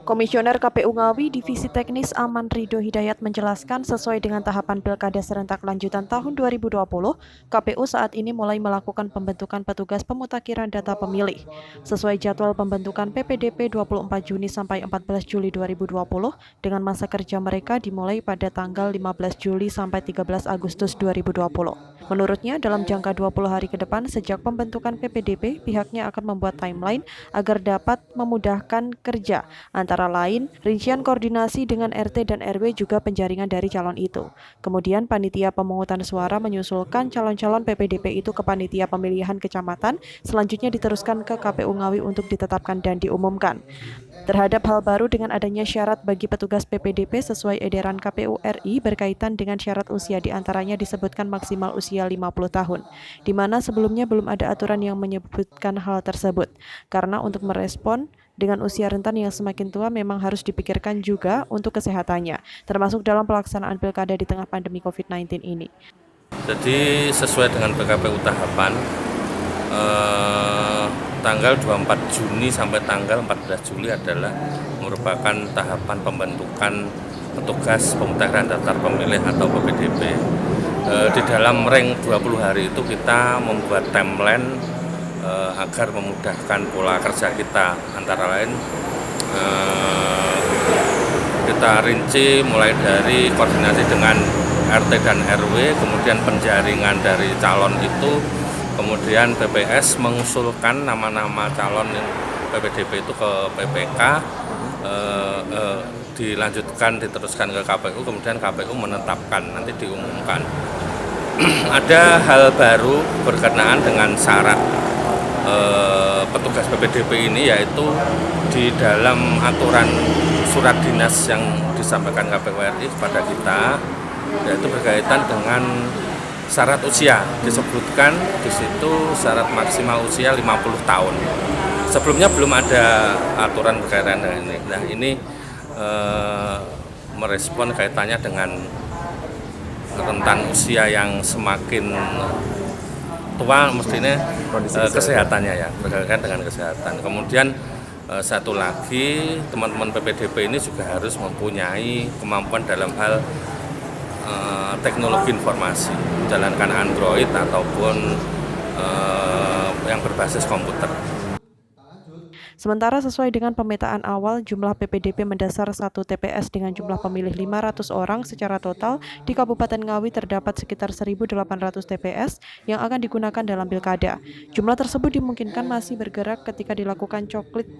Komisioner KPU Ngawi Divisi Teknis Aman Ridho Hidayat menjelaskan sesuai dengan tahapan Pilkada serentak lanjutan tahun 2020, KPU saat ini mulai melakukan pembentukan petugas pemutakhiran data pemilih. Sesuai jadwal pembentukan PPDP 24 Juni sampai 14 Juli 2020 dengan masa kerja mereka dimulai pada tanggal 15 Juli sampai 13 Agustus 2020. Menurutnya, dalam jangka 20 hari ke depan sejak pembentukan PPDP, pihaknya akan membuat timeline agar dapat memudahkan kerja, antara lain rincian koordinasi dengan RT dan RW juga penjaringan dari calon itu. Kemudian panitia pemungutan suara menyusulkan calon-calon PPDP itu ke panitia pemilihan kecamatan, selanjutnya diteruskan ke KPU Ngawi untuk ditetapkan dan diumumkan. Terhadap hal baru dengan adanya syarat bagi petugas PPDP sesuai edaran KPU RI berkaitan dengan syarat usia diantaranya disebutkan maksimal usia 50 tahun, di mana sebelumnya belum ada aturan yang menyebutkan hal tersebut. Karena untuk merespon dengan usia rentan yang semakin tua memang harus dipikirkan juga untuk kesehatannya, termasuk dalam pelaksanaan pilkada di tengah pandemi COVID-19 ini. Jadi sesuai dengan PKPU tahapan, tanggal 24 Juni sampai tanggal 14 Juli adalah merupakan tahapan pembentukan petugas pemutakhiran daftar pemilih atau PPDP. Di dalam rank 20 hari itu kita membuat timeline agar memudahkan pola kerja kita, antara lain kita rinci mulai dari koordinasi dengan RT dan RW, kemudian penjaringan dari calon itu, kemudian BPS mengusulkan nama-nama calon PPDP itu ke PPK, diteruskan ke KPU, kemudian KPU menetapkan, nanti diumumkan. Ada hal baru berkenaan dengan syarat petugas PPDP ini, yaitu di dalam aturan surat dinas yang disampaikan KPU RI kepada kita, yaitu berkaitan dengan syarat usia. Disebutkan di situ syarat maksimal usia 50 tahun. Sebelumnya belum ada aturan berkaitan dengan ini. Nah, ini merespon kaitannya dengan rentan usia yang semakin tua, mestinya kesehatannya ya, berkaitan dengan kesehatan. Kemudian satu lagi, teman-teman PPDP ini juga harus mempunyai kemampuan dalam hal teknologi informasi, menjalankan Android ataupun yang berbasis komputer. Sementara sesuai dengan pemetaan awal, jumlah PPDP mendasar 1 TPS dengan jumlah pemilih 500 orang secara total di Kabupaten Ngawi terdapat sekitar 1.800 TPS yang akan digunakan dalam pilkada. Jumlah tersebut dimungkinkan masih bergerak ketika dilakukan coklit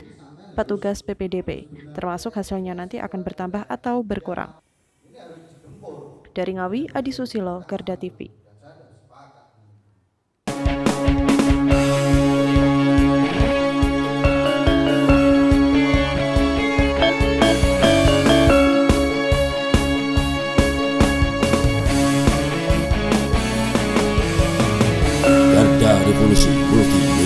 petugas PPDP, termasuk hasilnya nanti akan bertambah atau berkurang. Dari Ngawi, Adi Susilo, Garda TV. Garda Revolusi Multi